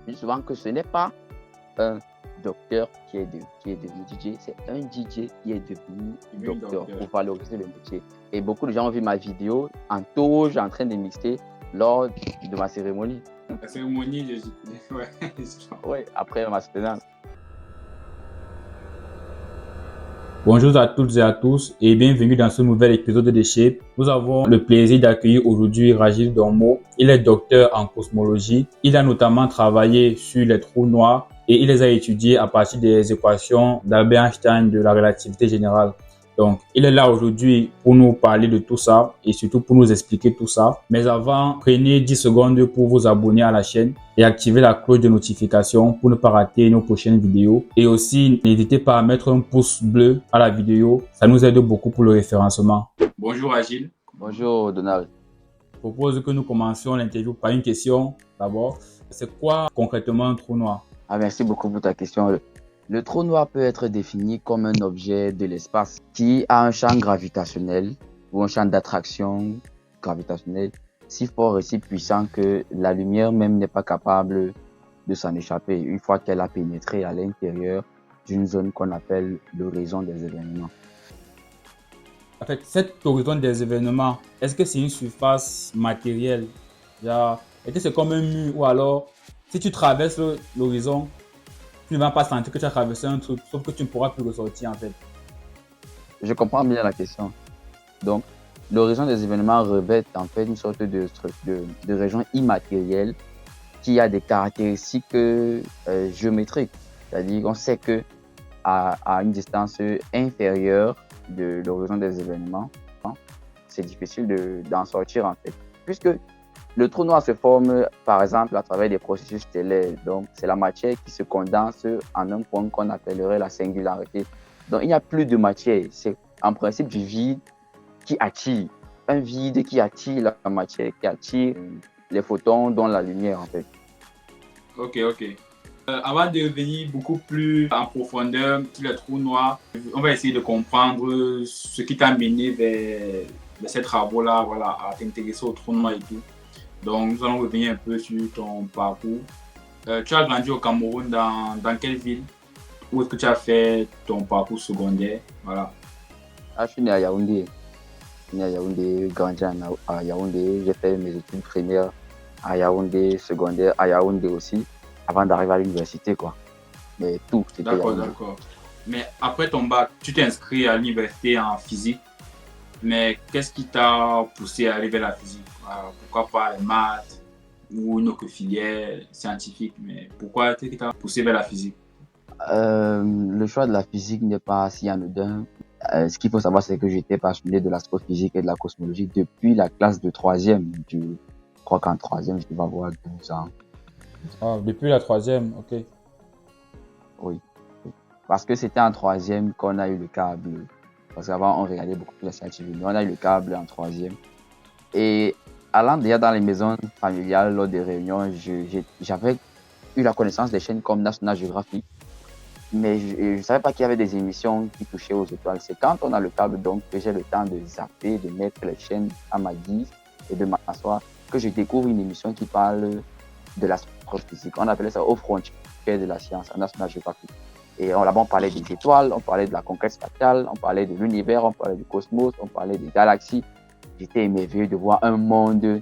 dis souvent que ce n'est pas un docteur qui est devenu DJ, c'est un DJ qui est devenu docteur pour valoriser le métier. Et beaucoup de gens ont vu ma vidéo en touche en train de mixer lors de ma cérémonie. La cérémonie, ouais, après ma soutenance. Bonjour à toutes et à tous et bienvenue dans ce nouvel épisode de Shape. Nous avons le plaisir d'accueillir aujourd'hui Rajil Dormo. Il est docteur en cosmologie. Il a notamment travaillé sur les trous noirs et il les a étudiés à partir des équations d'Albert Einstein de la relativité générale. Donc, il est là aujourd'hui pour nous parler de tout ça et surtout pour nous expliquer tout ça. Mais avant, prenez 10 secondes pour vous abonner à la chaîne et activer la cloche de notification pour ne pas rater nos prochaines vidéos. Et aussi, n'hésitez pas à mettre un pouce bleu à la vidéo. Ça nous aide beaucoup pour le référencement. Bonjour Agile. Bonjour Donald. Je propose que nous commencions l'interview par une question d'abord. C'est quoi concrètement un trou noir? Merci beaucoup pour ta question. Le trou noir peut être défini comme un objet de l'espace qui a un champ gravitationnel ou un champ d'attraction gravitationnel si fort et si puissant que la lumière même n'est pas capable de s'en échapper une fois qu'elle a pénétré à l'intérieur d'une zone qu'on appelle l'horizon des événements. En fait, cet horizon des événements, est-ce que c'est une surface matérielle? Est-ce que c'est comme un mur ou alors si tu traverses l'horizon, tu ne vas pas sentir que tu as traversé un truc, sauf que tu ne pourras plus ressortir en fait. Je comprends bien la question. Donc, l'horizon des événements revêt en fait une sorte de région immatérielle qui a des caractéristiques géométriques. C'est-à-dire qu'on sait que à une distance inférieure de l'horizon des événements, c'est difficile d'en sortir en fait. Puisque le trou noir se forme, par exemple, à travers des processus stellaires. Donc, c'est la matière qui se condense en un point qu'on appellerait la singularité. Donc, il n'y a plus de matière. C'est en principe du vide qui attire. Un vide qui attire la matière, qui attire les photons, dont la lumière, en fait. Ok. Avant de revenir beaucoup plus en profondeur sur les trous noirs, on va essayer de comprendre ce qui t'a mené vers ces travaux-là, voilà, à t'intéresser aux trous noirs et tout. Donc, nous allons revenir un peu sur ton parcours. Tu as grandi au Cameroun, dans quelle ville? Où est-ce que tu as fait ton parcours secondaire? Voilà. Je suis né à Yaoundé. Grandi à Yaoundé. J'ai fait mes études primaires à Yaoundé, secondaire à Yaoundé aussi, avant d'arriver à l'université, quoi. Mais tout, c'était Yaoundé. D'accord. Mais après ton bac, tu t'es inscrit à l'université en physique. Mais qu'est-ce qui t'a poussé à aller vers la physique? Pourquoi pas les maths ou une autre filière scientifique? Mais pourquoi qu'est-ce qui t'a poussé vers la physique? Le choix de la physique n'est pas si anodin. Ce qu'il faut savoir, c'est que j'étais passionné de l'astrophysique et de la cosmologie depuis la classe de 3e. Je crois qu'en 3e, je devais avoir 12 ans. Ah, depuis la 3e, ok. Oui. Parce que c'était en 3e qu'on a eu le câble. Parce qu'avant, on regardait beaucoup plus la scientifique. Mais on a eu le câble en 3e. Et allant déjà dans les maisons familiales, lors des réunions, j'avais eu la connaissance des chaînes comme National Geographic. Mais je ne savais pas qu'il y avait des émissions qui touchaient aux étoiles. C'est quand on a le câble, donc, que j'ai le temps de zapper, de mettre les chaînes à ma guise et de m'asseoir, que je découvre une émission qui parle de l'astrophysique. On appelait ça aux frontières de la science, en National Geographic. Et là-bas, on parlait des étoiles, on parlait de la conquête spatiale, on parlait de l'univers, on parlait du cosmos, on parlait des galaxies. J'étais émerveillé de voir un monde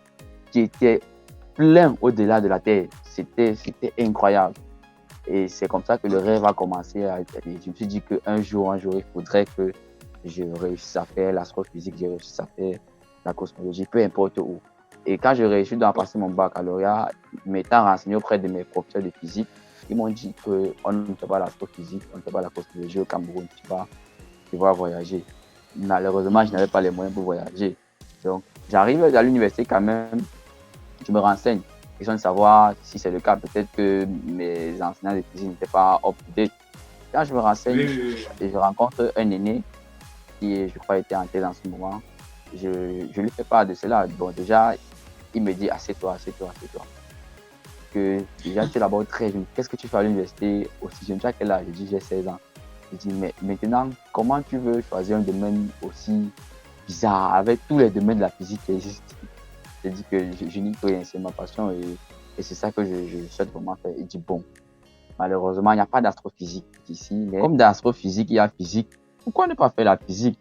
qui était plein au-delà de la Terre. C'était incroyable. Et c'est comme ça que le rêve a commencé à être. Je me suis dit qu'un jour, il faudrait que je réussisse à faire l'astrophysique, je réussisse à faire la cosmologie, peu importe où. Et quand j'ai réussi à passer mon baccalauréat, m'étant renseigné auprès de mes professeurs de physique, ils m'ont dit qu'on ne fait pas l'astrophysique, on ne fait pas la cosmologie au Cameroun, tu vas voyager. Malheureusement, je n'avais pas les moyens pour voyager. Donc, j'arrive à l'université quand même, je me renseigne. Question de savoir si c'est le cas. Peut-être que mes enseignants de physique n'étaient pas up-to-date. Quand je me renseigne et je rencontre un aîné qui, je crois, était en thèse en ce moment, je lui fais part de cela. Bon, déjà, il me dit assieds-toi. Que déjà, tu es là-bas très jeune. Qu'est-ce que tu fais à l'université aussi jeune? Tu as quel âge? Je dis j'ai 16 ans. Je dis mais maintenant, comment tu veux choisir un domaine aussi bizarre avec tous les domaines de la physique qui existent? Je dis que je n'y peux rien, c'est ma passion et Et c'est ça que je souhaite vraiment faire. Il dit, bon, malheureusement, il n'y a pas d'astrophysique ici. Mais comme dans l'astrophysique, il y a physique, pourquoi ne pas faire la physique?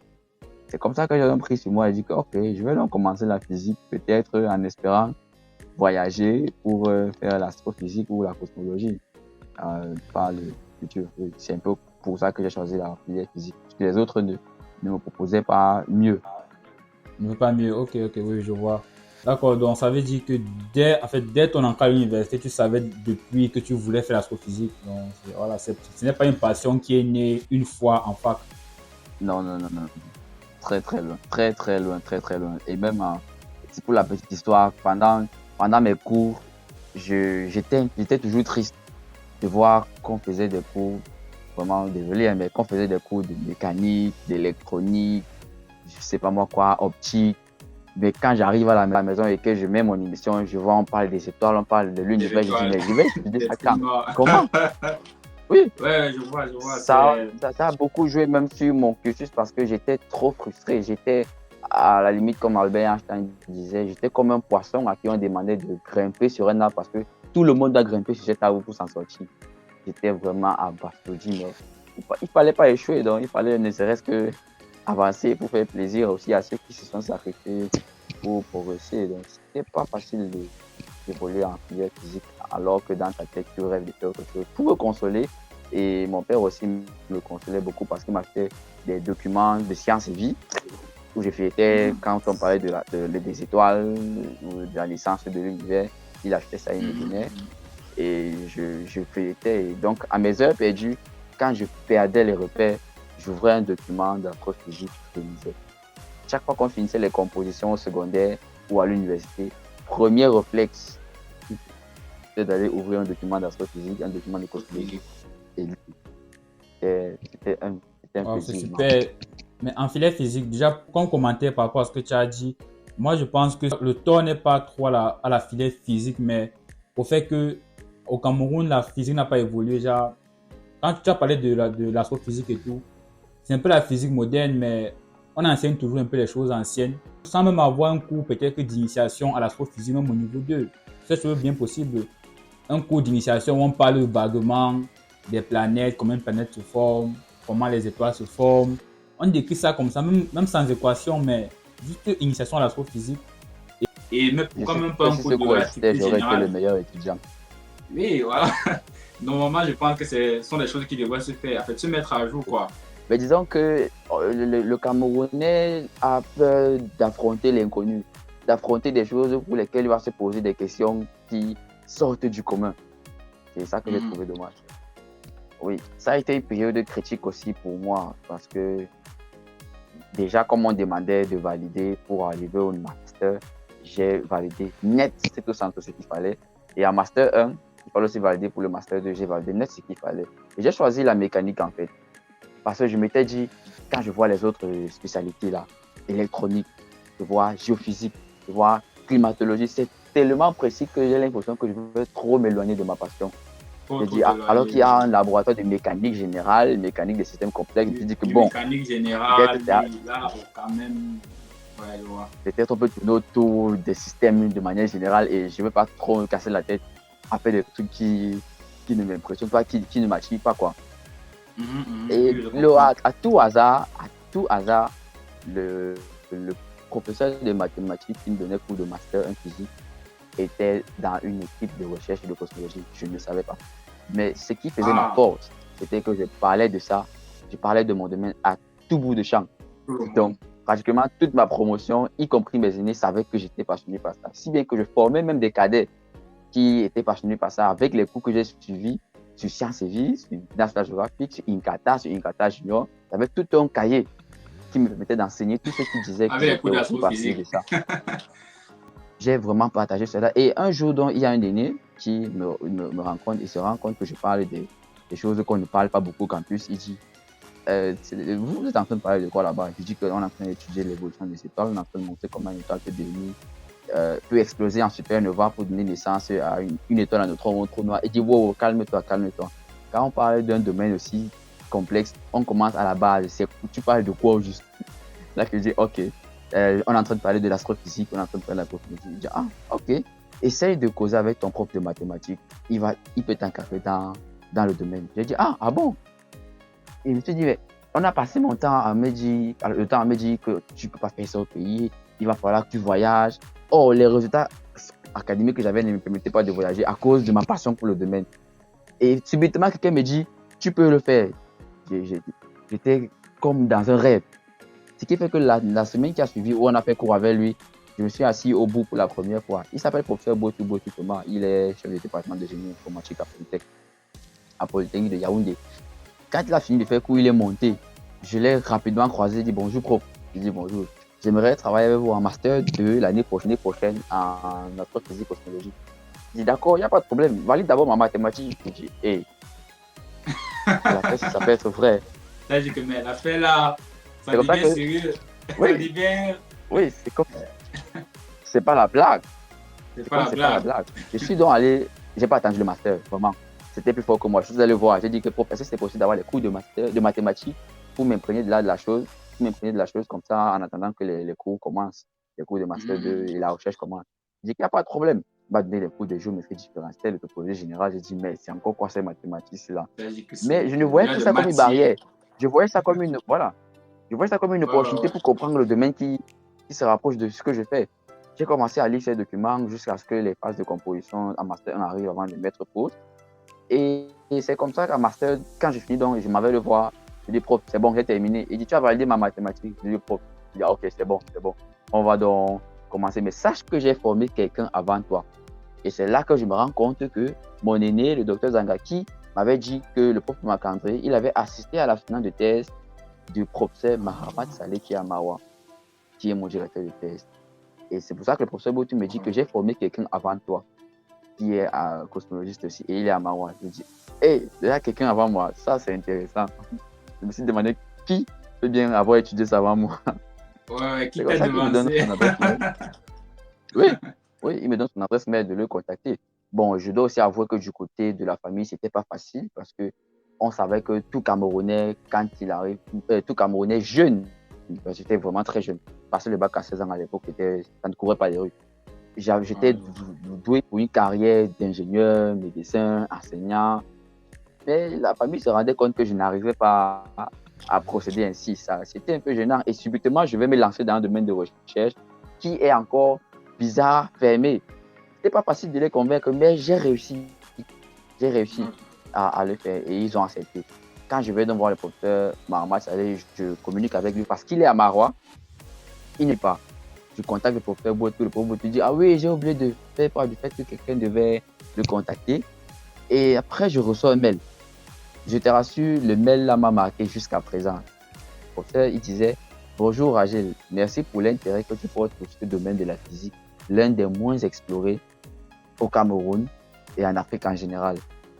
C'est comme ça que j'ai pris sur moi et dit que, ok, je vais donc commencer la physique, peut-être en espérant voyager pour faire l'astrophysique ou la cosmologie par le futur. C'est un peu pour ça que j'ai choisi la filière physique. Parce que les autres ne me proposaient pas mieux. Ne veut pas mieux. Ok, oui, je vois. D'accord, donc ça veut dire que dès ton entrée à l'université, tu savais depuis que tu voulais faire l'astrophysique. Donc voilà, ce n'est pas une passion qui est née une fois en fac. Non. Très, très loin. Très, très loin. Très, très loin. Et même, c'est pour la petite histoire, pendant mes cours, j'étais toujours triste de voir qu'on faisait des cours, vraiment désolé, mais qu'on faisait des cours de mécanique, d'électronique, je sais pas moi quoi, optique. Mais quand j'arrive à la maison et que je mets mon émission, je vois, on parle des étoiles, on parle de l'univers, je dis, mais je vais étudier ça quand? Comment? Oui. Ouais, je vois. Ça a beaucoup joué même sur mon cursus parce que j'étais trop frustré. J'étais à la limite, comme Albert Einstein disait, j'étais comme un poisson à qui on demandait de grimper sur un arbre parce que tout le monde a grimpé sur cet arbre pour s'en sortir. J'étais vraiment abasourdi, mais il fallait pas échouer, donc il fallait ne serait-ce que avancer pour faire plaisir aussi à ceux qui se sont sacrifiés pour progresser. Donc c'était pas facile d'évoluer en filière physique alors que dans ta tête tu rêves de faire autre chose. Pour me consoler, et mon père aussi me consolait beaucoup parce qu'il m'achetait des documents de sciences et vie où je feuilletais quand on parlait des étoiles ou de la naissance de l'univers. Il achetait ça, il me donnait et je feuilletais. Et donc, à mes heures perdues, quand je perdais les repères, j'ouvrais un document d'astrophysique, je lisais. Chaque fois qu'on finissait les compositions au secondaire ou à l'université, premier réflexe, c'était d'aller ouvrir un document d'astrophysique, un document de cosmologie. Et c'était un Oh, c'est plaisir. super. Mais en filière physique, déjà, comme commentaire par rapport à ce que tu as dit, moi je pense que le tort n'est pas trop à la filière physique, mais au fait que au Cameroun, la physique n'a pas évolué. Déjà, quand tu as parlé de l'astrophysique et tout, c'est un peu la physique moderne, mais on enseigne toujours un peu les choses anciennes, sans même avoir un cours peut-être d'initiation à l'astrophysique, même au niveau 2. C'est chose bien possible. Un cours d'initiation où on parle vaguement des planètes, comment une planète se forme, comment les étoiles se forment. On décrit ça comme ça, même sans équation, mais juste initiation à l'astrophysique. Et même pourquoi même pas un cours de relativité générale. J'aurais été le meilleur étudiant. Oui, voilà. Normalement, je pense que ce sont des choses qui devraient se faire, en fait, se mettre à jour, quoi. Mais disons que le Camerounais a peur d'affronter l'inconnu, d'affronter des choses pour lesquelles il va se poser des questions qui sortent du commun. C'est ça que j'ai trouvé dommage. Oui, ça a été une période critique aussi pour moi parce que déjà, comme on demandait de valider pour arriver au master, j'ai validé net, c'est tout simple ce qu'il fallait. Et en master 1, il fallait aussi valider pour le master 2, j'ai validé net ce qu'il fallait. Et j'ai choisi la mécanique en fait. Parce que je m'étais dit, quand je vois les autres spécialités là, électronique, je vois géophysique, je vois climatologie, c'est tellement précis que j'ai l'impression que je veux trop m'éloigner de ma passion. Je dis, alors qu'il y a un laboratoire de mécanique générale, mécanique des systèmes complexes, je dis que bon. Mécanique générale, là, quand même. Ouais, je vois. Peut-être on peut tourner autour des systèmes de manière générale et je ne veux pas trop me casser la tête à faire des trucs qui ne m'impressionnent pas, qui ne m'attirent pas, quoi. Et à tout hasard, le professeur de mathématiques qui me donnait cours de master en physique était dans une équipe de recherche de cosmologie. Je ne savais pas. Mais ce qui faisait ma force, c'était que je parlais de ça, je parlais de mon domaine à tout bout de champ. Donc, pratiquement toute ma promotion, y compris mes aînés, savaient que j'étais passionné par ça. Si bien que je formais même des cadets qui étaient passionnés par ça avec les cours que j'ai suivis sur Sciences et Vie, sur National Geographic, sur Inkata Junior. J'avais tout un cahier qui me permettait d'enseigner tout ce qui disait que j'étais aussi passionné de ça. J'ai vraiment partagé cela. Et un jour, donc, il y a un aîné qui me rencontre et se rend compte que je parle des choses qu'on ne parle pas beaucoup au campus. Il dit, vous êtes en train de parler de quoi là-bas? Je dis qu'on est en train d'étudier l'évolution des étoiles, on est en train de montrer comment une étoile peut exploser en supernova pour donner naissance à une étoile à neutron ou un trou noir. Il dit, wow, calme-toi. Quand on parle d'un domaine aussi complexe, on commence à la base. Tu parles de quoi juste? Là, je dis, ok, on est en train de parler de l'astrophysique, on est en train de parler de la cosmologie. Je dis, ah, ok. essaye de causer avec ton prof de mathématiques. Il peut t'encadrer dans le domaine. J'ai dit, ah bon? Et je me suis dit, mais on a passé le temps à me dire que tu ne peux pas faire ça au pays, il va falloir que tu voyages. Oh, les résultats académiques que j'avais ne me permettaient pas de voyager à cause de ma passion pour le domaine. Et subitement, quelqu'un me dit, tu peux le faire. J'étais comme dans un rêve. Ce qui fait que la semaine qui a suivi, où on a fait cours avec lui, je me suis assis au bout pour la première fois. Il s'appelle professeur Botou Thomas. Il est chef du département de génie informatique à Polytechnique de Yaoundé. Quand il a fini de faire cours, il est monté. Je l'ai rapidement croisé, il dit bonjour prof. Je dis bonjour. J'aimerais travailler avec vous en master 2 l'année prochaine en astrophysique cosmologie. Il dit d'accord, il n'y a pas de problème. Valide d'abord ma mathématique. Je dis, hey, ça peut être vrai. Là, j'ai dit que mais l'affaire là, ça devient sérieux. Oui, ça devient... oui, c'est comme... C'est pas la blague. C'est pas la blague. Je suis donc allé, j'ai pas attendu le master, vraiment. C'était plus fort que moi. Je suis allé voir. J'ai dit que pour passer, c'est possible d'avoir les cours de master, de mathématiques pour m'imprégner de la chose, comme ça en attendant que les cours commencent, les cours de master 2 et la recherche commence. J'ai dit qu'il n'y a pas de problème. Il m'a donné les cours de géométrie différentielle, de topologie générale. J'ai dit, mais c'est encore quoi ces mathématiques-là? Mais je ne voyais pas ça comme une barrière. Je voyais ça comme une, voilà. Je voyais ça comme une opportunité pour comprendre le domaine qui se rapproche de ce que je fais. J'ai commencé à lire ces documents jusqu'à ce que les phases de composition en master 1 arrivent avant de mettre pause. Et c'est comme ça qu'en master, quand j'ai fini, donc, je m'avais le voir. Je dis, prof, c'est bon, j'ai terminé. Il dit, tu as validé ma mathématique. Je dis, prof. Il dit, ah, ok, c'est bon. On va donc commencer. Mais sache que j'ai formé quelqu'un avant toi. Et c'est là que je me rends compte que mon aîné, le docteur Zangaki, m'avait dit que le prof Macandré, il avait assisté à la finale de thèse du professeur Mahamat Saleh qui est à Mawa, qui est mon directeur de thèse. Et c'est pour ça que le professeur Botu me dit que j'ai formé quelqu'un avant toi, qui est cosmologiste aussi, et il est à Mawa. Je dis, hey, il y a quelqu'un avant moi, ça c'est intéressant. Je me suis demandé qui peut bien avoir étudié ça avant moi. Ouais, qui t'a devancé. Oui, il me donne son adresse mail de le contacter. Bon, je dois aussi avouer que du côté de la famille, c'était pas facile parce que on savait que tout Camerounais, quand il arrive, tout Camerounais jeune, j'étais vraiment très jeune, passer le bac à 16 ans à l'époque, ça ne courait pas les rues. J'étais doué pour une carrière d'ingénieur, médecin, enseignant, mais la famille se rendait compte que je n'arrivais pas à procéder ainsi. C'était un peu gênant et subitement, je vais me lancer dans un domaine de recherche qui est encore bizarre, fermé. C'était pas facile de les convaincre, mais j'ai réussi à le faire et ils ont accepté. Quand je vais donc voir le professeur Mahamat Saleh, je communique avec lui parce qu'il est à Marois, il n'est pas. Je contacte le professeur Boitou, le professeur Boitou dit, ah oui, j'ai oublié de faire part du fait que quelqu'un devait le contacter. Et après, je reçois un mail. Je te rassure, le mail là m'a marqué jusqu'à présent. Le professeur, il disait, bonjour Rachel, merci pour l'intérêt que tu portes pour ce domaine de la physique, l'un des moins explorés au Cameroun et en Afrique en général.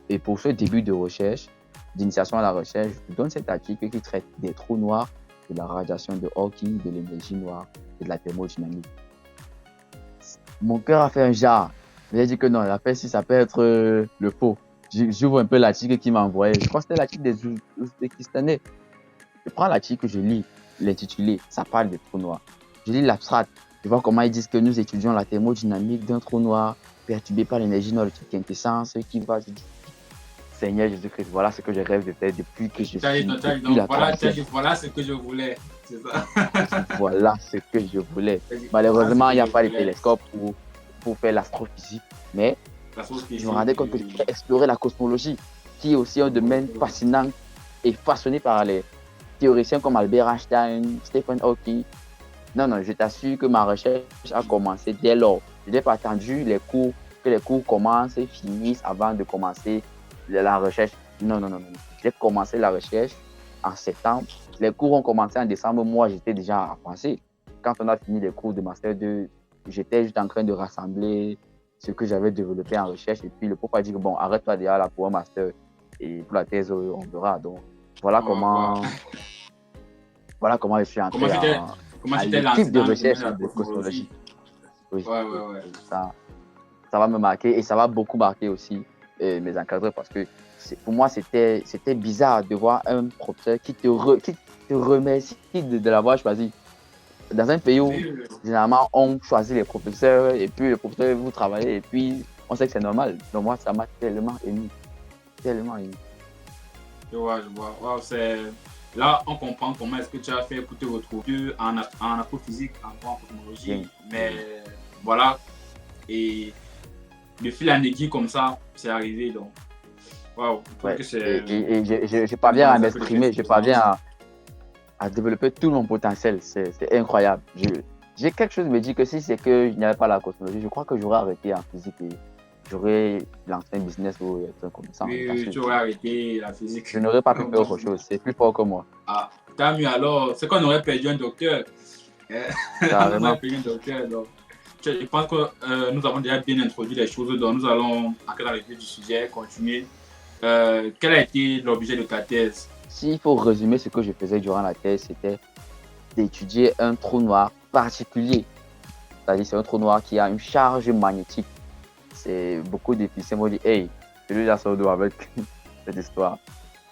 Et pour ce début de recherche, d'initiation à la recherche, je te donne cet article qui traite des trous noirs, de la radiation de Hawking, de l'énergie noire et de la thermodynamique. Mon cœur a fait un jar. J'ai dit que non, l'affaire, si ça peut être le faux. J'ouvre un peu l'article qu'il m'a envoyé. Je crois que c'était l'article des Ouzbékistanais. Je prends l'article, je lis l'intitulé. Ça parle des trous noirs. Je lis l'abstract. Je vois comment ils disent que nous étudions la thermodynamique d'un trou noir perturbé par l'énergie noire de quintessence qui va. Je dis, Seigneur Jésus-Christ, voilà ce que je rêve de faire depuis que je suis. Voilà ce que je voulais. C'est ça. Voilà ce que je voulais. Malheureusement, il n'y a pas de télescope pour faire l'astrophysique. Mais je me rendais compte que je pouvais explorer la cosmologie, qui est aussi un domaine fascinant et façonné par les théoriciens comme Albert Einstein, Stephen Hawking. Non, je t'assure que ma recherche a commencé dès lors. Je n'ai pas attendu que les cours commencent et finissent avant de commencer la recherche. Non. J'ai commencé la recherche en septembre. Les cours ont commencé en décembre. Moi, j'étais déjà avancé. Quand on a fini les cours de Master 2, j'étais juste en train de rassembler ce que j'avais développé en recherche. Et puis, le prof a dit que bon, arrête-toi déjà là pour un Master. Et pour la thèse, on verra. Donc, voilà comment je suis entré à l'équipe de recherche de cosmologie. Oui. Ça va me marquer et ça va beaucoup marquer aussi mes encadreurs parce que pour moi, c'était bizarre de voir un professeur qui te remercie de l'avoir choisi. Dans un pays où, Oui, généralement, on choisit les professeurs, et puis le professeur, vous travaillez, et puis on sait que c'est normal. Donc moi, ça m'a tellement ému. Tellement ému. je vois, je vois. Wow, là, on comprend comment est-ce que tu as fait pour te retrouver en astrophysique, en Bien. cosmologie. Mais voilà, et de fil en aiguille comme ça, c'est arrivé. Donc, waouh, je trouve Ouais. que Et je c'est une parviens à grande example de m'exprimer, je parviens à développer tout mon potentiel. C'est incroyable. J'ai quelque chose qui me dit que si c'est que je n'avais pas la cosmologie, je crois que j'aurais arrêté en physique et j'aurais lancé un business ou un truc comme ça. Oui, Parce oui, que tu aurais arrêté la physique. je n'aurais pas pu faire autre chose. C'est plus fort que moi. Ah, tant mieux alors. C'est qu'on aurait perdu un docteur. On aurait Carrément. perdu un docteur. Donc, je pense que nous avons déjà bien introduit les choses. Donc, nous allons entrer dans le vif du sujet, continuer. Quel a été l'objet de ta thèse? S'il faut résumer ce que je faisais durant la thèse, c'était d'étudier un trou noir particulier. C'est-à-dire, c'est un trou noir qui a une charge magnétique. C'est beaucoup de physiciens m'ont dit, hey, celui-là sort d'où avec cette histoire.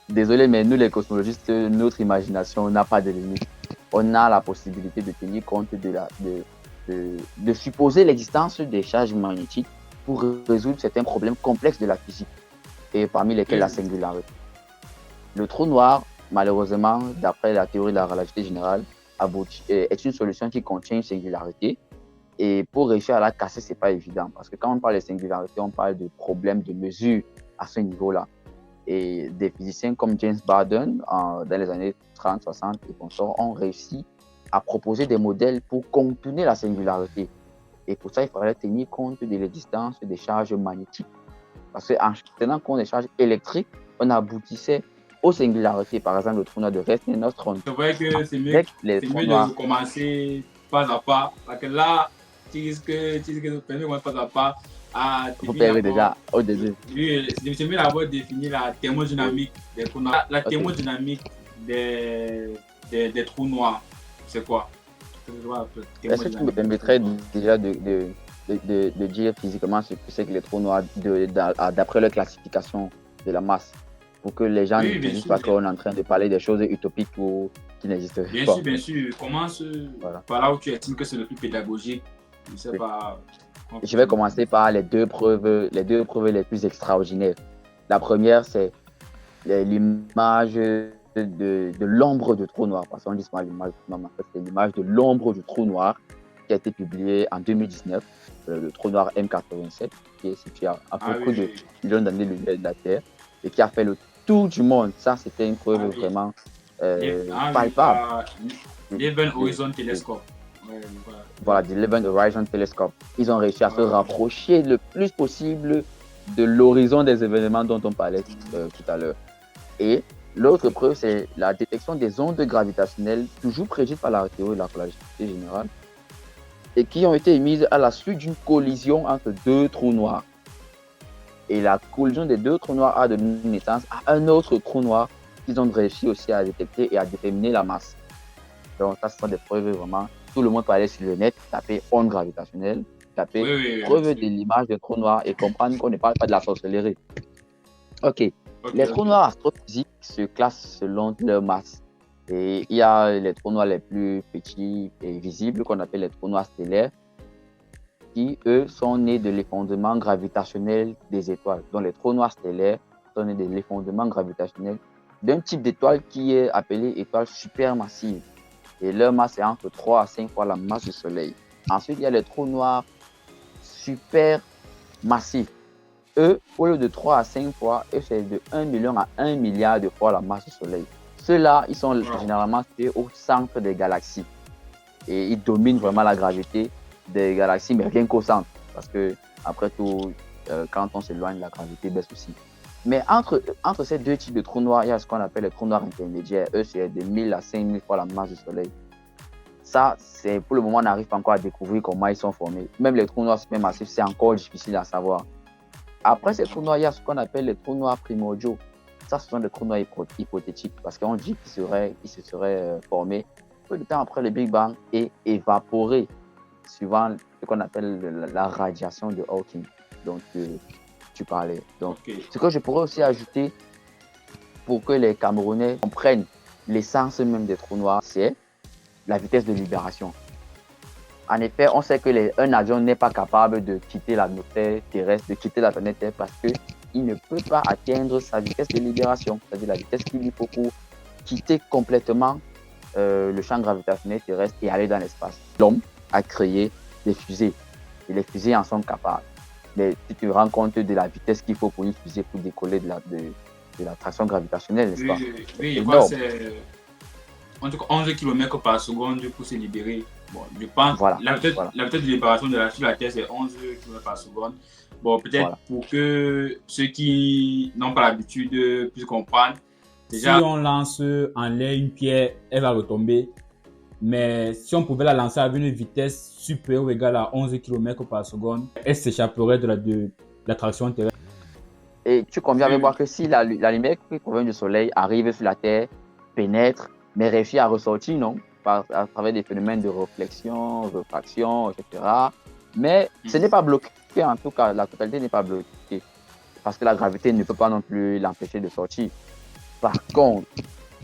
Désolé, mais nous, les cosmologistes, notre imagination n'a pas de limite. On a la possibilité de tenir compte de supposer l'existence des charges magnétiques pour résoudre certains problèmes complexes de la physique, et parmi lesquels la singularité. Le trou noir, malheureusement, d'après la théorie de la relativité générale, est une solution qui contient une singularité. Et pour réussir à la casser, ce n'est pas évident. Parce que quand on parle de singularité, on parle de problèmes de mesure à ce niveau-là. Et des physiciens comme James Barden, dans les années 30, 60 et consorts, ont réussi à proposer des modèles pour contourner la singularité. Et pour ça, il fallait tenir compte de l'existence des charges magnétiques. Parce qu'en tenant compte des charges électriques, on aboutissait aux singularités. Par exemple, le trou noir de Redsted-Nostron. C'est vrai que c'est mieux, Avec les trous noirs. de commencer pas à pas. Parce que là, tu risques de commencer pas à pas à Vous perdez déjà au début. Oui, c'est mieux d'avoir défini la thermodynamique des trous noirs. La Ok. thermodynamique des trous noirs, c'est quoi? Est-ce que tu me permettrais déjà de dire physiquement ce que c'est que les trous noirs d'après leur classification de la masse, pour que les gens Oui, ne bien disent sûr. pas qu'on est en train de parler des choses utopiques ou qui n'existeraient Bien pas. sûr, bien sûr. Commence par là où tu estimes que c'est le plus pédagogique. Je sais Oui. pas. Et je vais commencer par les deux preuves les plus extraordinaires. La première, c'est l'image de l'ombre du trou noir. Parce qu'on dit souvent l'image, non, en fait, c'est l'image de l'ombre du trou noir qui a été publiée en 2019, le trou noir M87, qui est situé à beaucoup de millions d'années-lumière de la Terre et qui a fait le tour du monde. Ça, c'était une preuve vraiment palpable. L'Event Horizon Telescope. Voilà, de l'Event Horizon Telescope. Ils ont réussi à se rapprocher le plus possible de l'horizon des événements dont on parlait tout à l'heure. Et l'autre preuve, c'est la détection des ondes gravitationnelles, toujours prédites par la théorie de la relativité générale, et qui ont été émises à la suite d'une collision entre deux trous noirs. Et la collision des deux trous noirs a donné naissance à un autre trou noir qu'ils ont réussi aussi à détecter et à déterminer la masse. Donc ça, ce sont des preuves vraiment. Tout le monde peut aller sur le net, taper ondes gravitationnelles, taper preuve de l'image des trous noirs et comprendre qu'on ne parle pas de la sorcellerie. Ok. Les trous noirs astrophysiques se classent selon leur masse. Et il y a les trous noirs les plus petits et visibles qu'on appelle les trous noirs stellaires, qui, eux, sont nés de l'effondrement gravitationnel des étoiles. Donc, les trous noirs stellaires sont nés de l'effondrement gravitationnel d'un type d'étoile qui est appelé étoile supermassive. Et leur masse est entre 3 à 5 fois la masse du Soleil. Ensuite, il y a les trous noirs supermassifs. Eux, au lieu de 3 à 5 fois, eux, c'est de 1 million à 1 milliard de fois la masse du Soleil. Ceux-là, ils sont généralement situés au centre des galaxies. Et ils dominent vraiment la gravité des galaxies, mais rien qu'au centre. Parce que, après tout, quand on s'éloigne, la gravité baisse aussi. Mais entre ces deux types de trous noirs, il y a ce qu'on appelle les trous noirs intermédiaires. Eux, c'est de 1000 à 5000 fois la masse du Soleil. Ça, c'est pour le moment, on n'arrive pas encore à découvrir comment ils sont formés. Même les trous noirs supermassifs, c'est encore difficile à savoir. Après ces trous noirs, il y a ce qu'on appelle les trous noirs primordiaux. Ça, ce sont des trous noirs hypothétiques parce qu'on dit qu'ils se seraient formés peu de temps après le Big Bang et évaporés, suivant ce qu'on appelle la radiation de Hawking dont tu parlais. Donc, ce que je pourrais aussi ajouter pour que les Camerounais comprennent l'essence même des trous noirs, c'est la vitesse de libération. En effet, on sait qu'un avion n'est pas capable de quitter l'atmosphère terrestre, de quitter la planète Terre parce qu'il ne peut pas atteindre sa vitesse de libération, c'est-à-dire la vitesse qu'il lui faut pour quitter complètement le champ gravitationnel terrestre et aller dans l'espace. L'homme a créé des fusées et les fusées en sont capables. Mais tu te rends compte de la vitesse qu'il faut pour une fusée pour décoller de l'attraction gravitationnelle, n'est-ce pas? Oui, je crois que c'est en tout cas 11 km par seconde pour se libérer. Bon, je pense Voilà, la vitesse de libération sur la Terre, c'est 11 km par seconde. Bon, peut-être pour que ceux qui n'ont pas l'habitude puissent comprendre. Déjà, si on lance en l'air une pierre, elle va retomber. Mais si on pouvait la lancer avec une vitesse supérieure ou égale à 11 km par seconde, elle s'échapperait de l'attraction terrestre. Et tu conviens avec moi que si la lumière qui provient du soleil arrive sur la Terre, pénètre, mais réussit à ressortir, non? À travers des phénomènes de réflexion, réfraction, etc. Mais ce n'est pas bloqué, en tout cas, la totalité n'est pas bloquée. Parce que la gravité ne peut pas non plus l'empêcher de sortir. Par contre,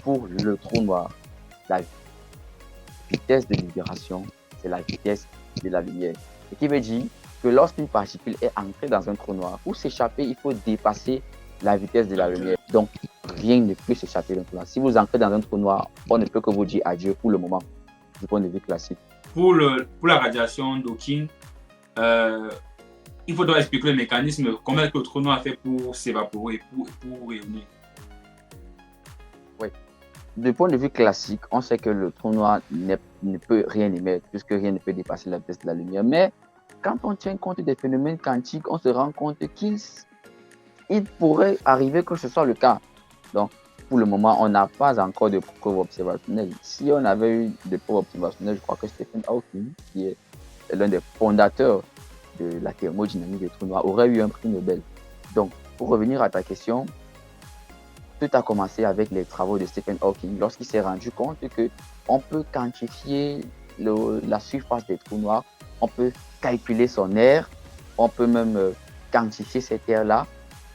pour le trou noir, la vitesse de libération, c'est la vitesse de la lumière. Ce qui veut dire que lorsqu'une particule est entrée dans un trou noir, pour s'échapper, il faut dépasser la vitesse de la lumière. Donc, rien ne peut s'échapper d'un trou noir. Si vous entrez dans un trou noir, on ne peut que vous dire adieu pour le moment, du point de vue classique. Pour la radiation d'Hawking, il faudra expliquer le mécanisme, comment est-ce que le trou noir fait pour s'évaporer, pour rayonner. Oui. Du point de vue classique, on sait que le trou noir ne peut rien émettre, puisque rien ne peut dépasser la vitesse de la lumière. Mais quand on tient compte des phénomènes quantiques, on se rend compte qu'il pourrait arriver que ce soit le cas. Donc, pour le moment, on n'a pas encore de preuves observationnelles. Si on avait eu des preuves observationnelles, je crois que Stephen Hawking, qui est l'un des fondateurs de la thermodynamique des trous noirs, aurait eu un prix Nobel. Donc, pour revenir à ta question, tout a commencé avec les travaux de Stephen Hawking lorsqu'il s'est rendu compte qu'on peut quantifier la surface des trous noirs, on peut calculer son aire, on peut même quantifier cette aire-là.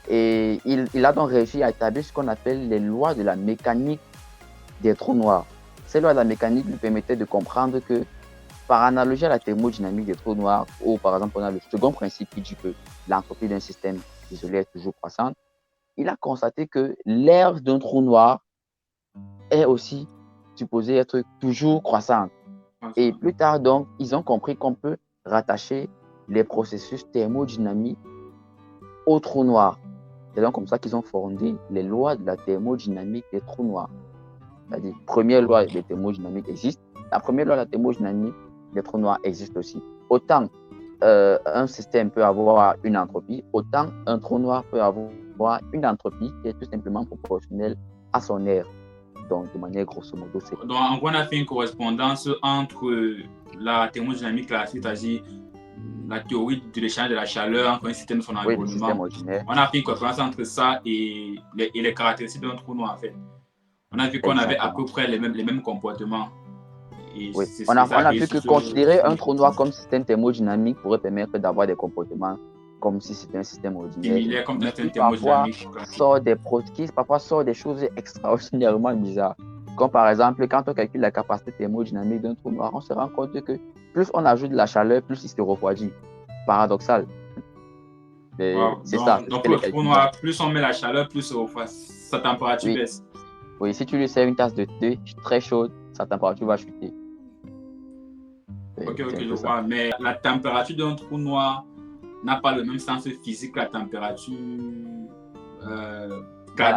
Et il a donc réussi à établir ce qu'on appelle les lois de la mécanique des trous noirs. Ces lois de la mécanique lui permettaient de comprendre que, par analogie à la thermodynamique des trous noirs, où par exemple on a le second principe qui dit que l'entropie d'un système isolé est toujours croissante, il a constaté que l'aire d'un trou noir est aussi supposée être toujours croissante. Et plus tard, donc, ils ont compris qu'on peut rattacher les processus thermodynamiques au trou noir. C'est donc comme ça qu'ils ont fondé les lois de la thermodynamique des trous noirs. C'est-à-dire, la première loi de thermodynamique existe. La première loi de la thermodynamique des trous noirs existe aussi. Autant un système peut avoir une entropie, autant un trou noir peut avoir une entropie qui est tout simplement proportionnelle à son aire. Donc, de manière grosso modo, c'est... Donc, on a fait une correspondance entre la thermodynamique classique, c'est-à-dire la théorie de l'échange de la chaleur entre un système et son environnement. On a fait une correspondance entre ça et les caractéristiques d'un trou noir, en fait. On a vu qu'on avait à peu près les mêmes comportements. Et oui. On a vu que considérer un trou noir comme système thermodynamique pourrait permettre d'avoir des comportements comme si c'était un système ordinaire. Similaire comme un système thermodynamique. Parfois sort des choses extraordinairement bizarres. Comme par exemple, quand on calcule la capacité thermodynamique d'un trou noir, on se rend compte que plus on ajoute de la chaleur, plus il se refroidit. Paradoxal. Wow. C'est ça. Donc le trou noir, plus on met la chaleur, plus sa température baisse. Oui, si tu lui sers une tasse de thé très chaude, sa température va chuter. Ok, je vois. Mais la température d'un trou noir n'a pas le même sens physique que la température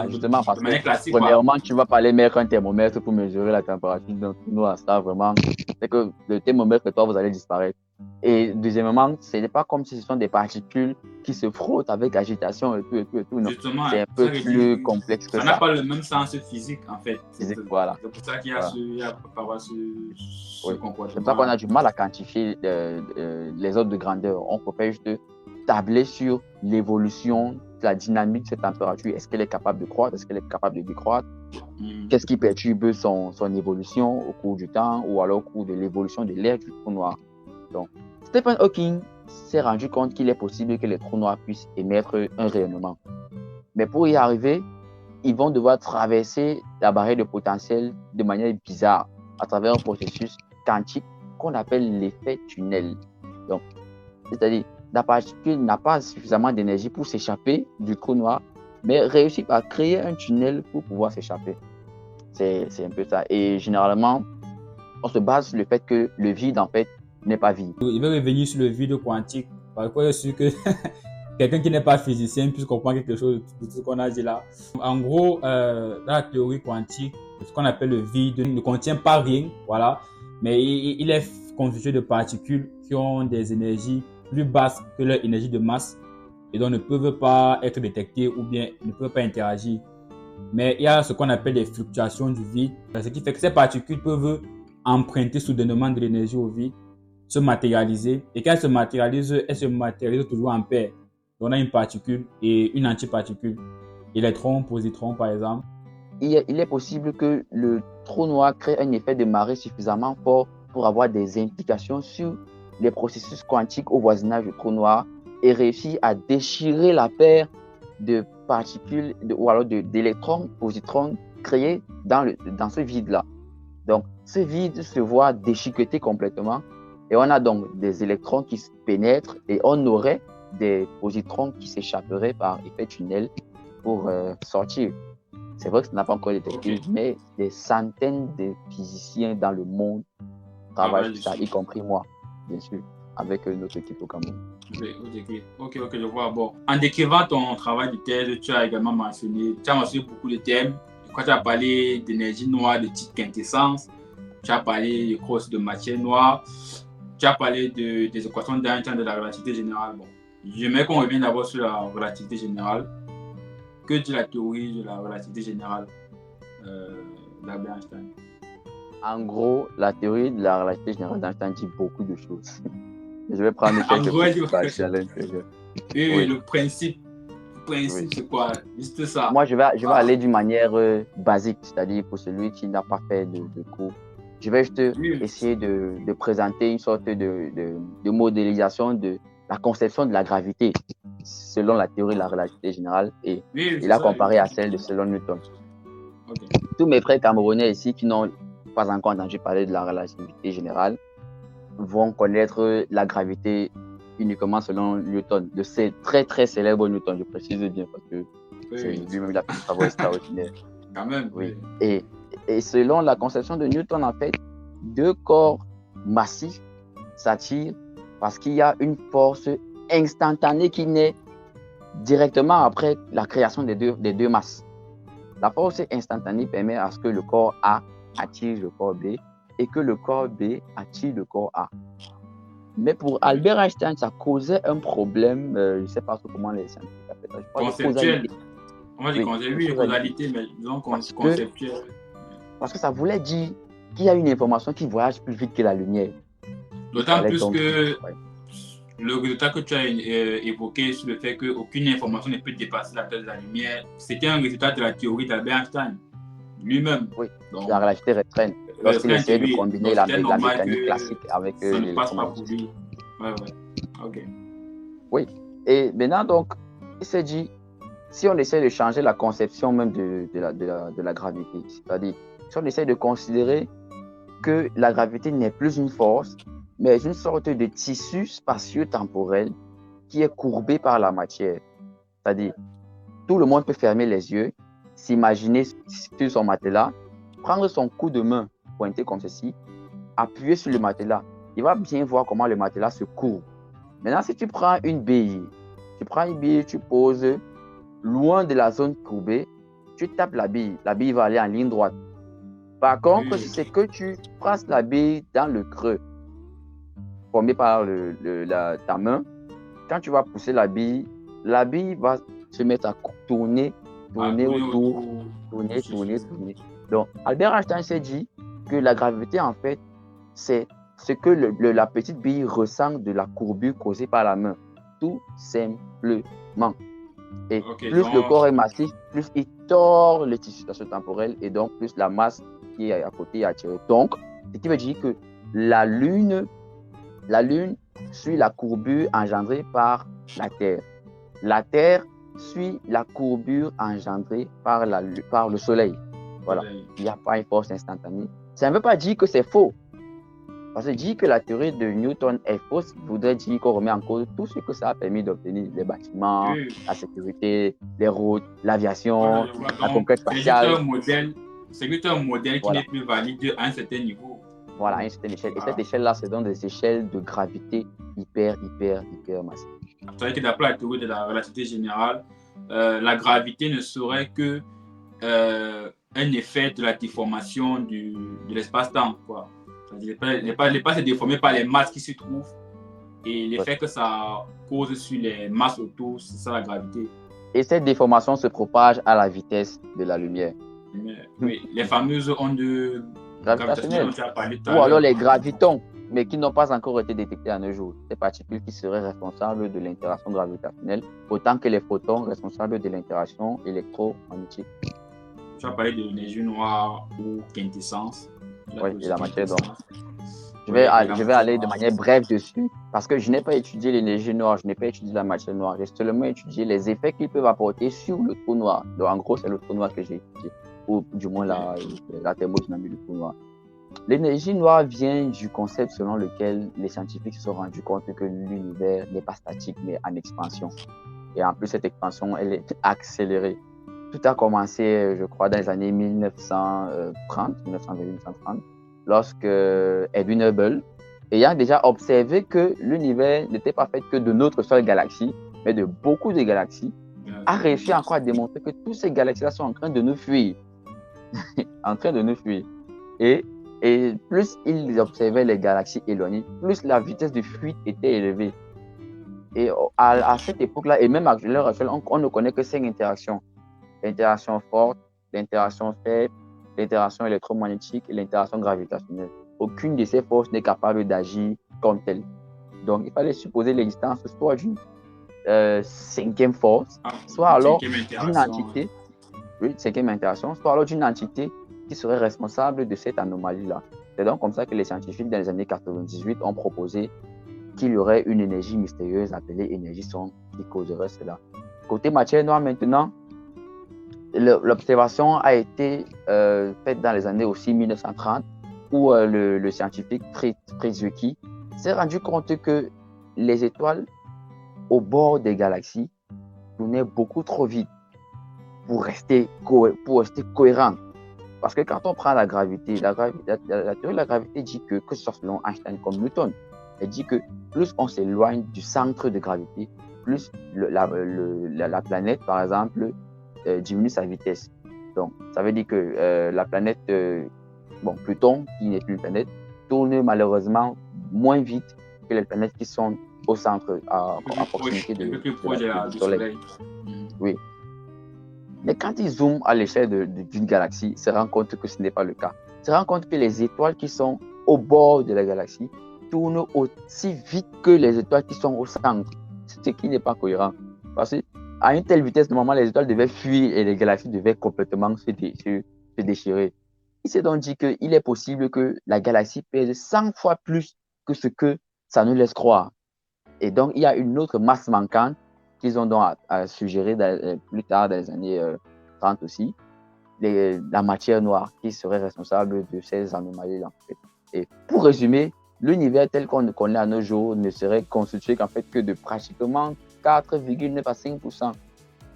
justement, parce que classique. Premièrement, tu ne vas pas aller mettre un thermomètre pour mesurer la température d'un trou noir. Ça, vraiment, c'est que le thermomètre et toi, vous allez disparaître. Et deuxièmement, ce n'est pas comme si ce sont des particules qui se frottent avec agitation et tout. Non. Justement, c'est un peu plus complexe que ça. Ça n'a pas le même sens physique, en fait. Voilà. C'est pour ça qu'il y a ce comportement. C'est pour ça qu'on a du mal à quantifier les ordres de grandeur. On peut juste tabler sur l'évolution, la dynamique de cette température. Est-ce qu'elle est capable de croître? Est-ce qu'elle est capable de décroître? Qu'est-ce qui perturbe son évolution au cours du temps ou alors au cours de l'évolution de l'air du trou noir? Donc, Stephen Hawking s'est rendu compte qu'il est possible que les trous noirs puissent émettre un rayonnement. Mais pour y arriver, ils vont devoir traverser la barrière de potentiel de manière bizarre à travers un processus quantique qu'on appelle l'effet tunnel. Donc, c'est-à-dire, la particule n'a pas suffisamment d'énergie pour s'échapper du trou noir, mais réussit à créer un tunnel pour pouvoir s'échapper. C'est un peu ça. Et généralement, on se base sur le fait que le vide, en fait, n'est pas vide. Il veut revenir sur le vide quantique. Par contre, je suis sûr que quelqu'un qui n'est pas physicien puisse comprendre quelque chose de ce qu'on a dit là. En gros, dans la théorie quantique, ce qu'on appelle le vide ne contient pas rien, voilà, mais il est constitué de particules qui ont des énergies plus basses que leur énergie de masse et donc ne peuvent pas être détectées ou bien ne peuvent pas interagir. Mais il y a ce qu'on appelle des fluctuations du vide, ce qui fait que ces particules peuvent emprunter soudainement de l'énergie au vide, se matérialiser, et quand elles se matérialisent toujours en paire. Donc on a une particule et une antiparticule, électron, positron par exemple. Il est possible que le trou noir crée un effet de marée suffisamment fort pour avoir des implications sur les processus quantiques au voisinage du trou noir et réussir à déchirer la paire de particules ou alors d'électrons, positrons créés dans ce vide-là. Donc, ce vide se voit déchiqueté complètement et on a donc des électrons qui se pénètrent et on aurait des positrons qui s'échapperaient par effet tunnel pour sortir. C'est vrai que ça n'a pas encore été détecté, mais des centaines de physiciens dans le monde travaillent sur ça, y compris moi, bien sûr, avec notre équipe au Cameroun. Ok, je vois. Bon, en décrivant ton travail de thèse, tu as également mentionné beaucoup de thèmes. Quand tu as parlé d'énergie noire, de type quintessence, tu as parlé de matière noire, tu as parlé des équations d'Einstein de la relativité générale. Bon, j'aimerais qu'on revienne d'abord sur la relativité générale. Que dit la théorie de la relativité générale d'Albert Einstein? En gros, la théorie de la relativité générale d'Einstein dit beaucoup de choses. Je vais prendre quelques petites à l'intérieur. Oui, le principe c'est quoi? Juste ça. Moi, je vais aller d'une manière basique, c'est-à-dire pour celui qui n'a pas fait de cours. Je vais juste essayer de présenter une sorte de modélisation de la conception de la gravité selon la théorie de la relativité générale et la comparer à celle de selon Newton. Okay. Tous mes frères camerounais ici qui n'ont pas encore entendu parler de la relativité générale vont connaître la gravité uniquement selon Newton, de ces très très célèbres Newton, je précise bien parce que c'est lui-même la plus travaux extraordinaire. Quand même. Oui. Et selon la conception de Newton, en fait, deux corps massifs s'attirent parce qu'il y a une force instantanée qui naît directement après la création des deux masses. La force instantanée permet à ce que le corps A attire le corps B et que le corps B attire le corps A. Mais pour Albert Einstein, ça causait un problème, je ne sais pas comment les scientifiques appellent ça. Conceptuel. On va dire causalité, mais disons conceptuel. Parce que ça voulait dire qu'il y a une information qui voyage plus vite que la lumière. D'autant plus que le résultat que tu as évoqué sur le fait qu'aucune information ne peut dépasser la vitesse de la lumière, c'était un résultat de la théorie d'Albert Einstein lui-même. Oui, donc, la relativité restreinte. Lorsqu'il essayait de combiner la mécanique classique avec ça ne passe pas pour lui. Ouais. Ok. Oui. Et maintenant, donc, il s'est dit, si on essaie de changer la conception même de la gravité, c'est-à-dire, si on essaie de considérer que la gravité n'est plus une force, mais une sorte de tissu spatio-temporel qui est courbé par la matière. C'est-à-dire, tout le monde peut fermer les yeux, s'imaginer sur son matelas, prendre son coup de main pointé comme ceci, appuyer sur le matelas. Il va bien voir comment le matelas se courbe. Maintenant, si tu prends une bille, tu poses loin de la zone courbée, tu tapes la bille va aller en ligne droite. Par contre, si c'est que tu passes la bille dans le creux formé par ta main, quand tu vas pousser la bille va se mettre à tourner autour, tourner. Donc, Albert Einstein s'est dit que la gravité, en fait, c'est ce que la petite bille ressent de la courbure causée par la main, tout simplement. Et plus le corps est massif, plus il tord le tissu spatio-temporel et donc plus la masse qui est à côté est attirée. Donc, ce qui veut dire que la Lune suit la courbure engendrée par la Terre. La Terre suit la courbure engendrée par le Soleil. Voilà. Il n'y a pas une force instantanée. Ça ne veut pas dire que c'est faux. Parce que dire que la théorie de Newton est fausse voudrait dire qu'on remet en cause tout ce que ça a permis d'obtenir, les bâtiments, Oui. la sécurité, les routes, l'aviation, Voilà, je vois. la Donc, conquête spatiale. c'est juste un modèle qui Voilà, n'est plus valide à un certain niveau. voilà, à une certaine échelle. Et cette Voilà. échelle-là, c'est dans des échelles de gravité hyper massives. C'est vrai que d'après la théorie de la relativité générale, la gravité ne serait que un effet de la déformation de l'espace-temps, quoi. C'est-à-dire, l'espace est déformé par les masses qui s'y trouvent et l'effet que ça cause sur les masses autour, c'est ça la gravité. Et cette déformation se propage à la vitesse de la lumière. Oui, les fameuses ondes gravitationnelles dont tu as parlé tout à Ou l'heure. alors les gravitons, mais qui n'ont pas encore été détectés à nos jours. Ces particules qui seraient responsables de l'interaction gravitationnelle, autant que les photons responsables de l'interaction électromagnétique. Tu as parlé de l'énergie noire ou quintessence. Oui, et la matière noire. Je Oui, vais aller de manière brève dessus parce que je n'ai pas étudié l'énergie noire, je n'ai pas étudié la matière noire. J'ai seulement étudié les effets qu'ils peuvent apporter sur le trou noir. Donc, en gros, c'est le trou noir que j'ai étudié, ou du moins la thermodynamique du trou noir. L'énergie noire vient du concept selon lequel les scientifiques se sont rendus compte que l'univers n'est pas statique, mais en expansion. Et en plus, cette expansion, elle est accélérée. Tout a commencé, je crois, dans les années 1930, lorsque Edwin Hubble, ayant déjà observé que l'univers n'était pas fait que de notre seule galaxie, mais de beaucoup de galaxies, a réussi encore à démontrer que toutes ces galaxies-là sont en train de nous fuir. En train de nous fuir. Et plus ils observaient les galaxies éloignées, plus la vitesse de fuite était élevée. Et à cette époque-là, et même à l'heure actuelle, on ne connaît que 5 interactions. L'interaction forte, l'interaction faible, l'interaction électromagnétique et l'interaction gravitationnelle. Aucune de ces forces n'est capable d'agir comme telle. Donc, il fallait supposer l'existence soit d'une 5e force, soit alors d'une entité, oui, 5e interaction, soit alors d'une entité qui serait responsable de cette anomalie-là. C'est donc comme ça que les scientifiques, dans les années 98, ont proposé qu'il y aurait une énergie mystérieuse appelée énergie sombre qui causerait cela. Côté matière noire maintenant, l'observation a été faite dans les années aussi 1930 où le scientifique Przycki s'est rendu compte que les étoiles au bord des galaxies tournaient beaucoup trop vite pour rester cohérent. Parce que quand on prend la gravité, la théorie de la gravité dit que ce soit selon Einstein comme Newton, elle dit que plus on s'éloigne du centre de gravité, plus la planète, par exemple, diminue sa vitesse. Donc, ça veut dire que la planète, Pluton, qui n'est plus une planète, tourne malheureusement moins vite que les planètes qui sont au centre, à proximité du Soleil. Oui. Mais quand ils zooment à l'échelle d'une galaxie, ils se rendent compte que ce n'est pas le cas. Ils se rendent compte que les étoiles qui sont au bord de la galaxie tournent aussi vite que les étoiles qui sont au centre, ce qui n'est pas cohérent. Parce qu'à une telle vitesse, normalement, les étoiles devaient fuir et les galaxies devaient complètement se déchirer. Il s'est donc dit qu'il est possible que la galaxie pèse 100 fois plus que ce que ça nous laisse croire. Et donc, il y a une autre masse manquante qu'ils ont donc à suggérer plus tard, dans les années 30 aussi, la matière noire qui serait responsable de ces anomalies-là. En fait. Et pour résumer, l'univers tel qu'on le connaît à nos jours ne serait constitué qu'en fait que de pratiquement 4,9 à 5%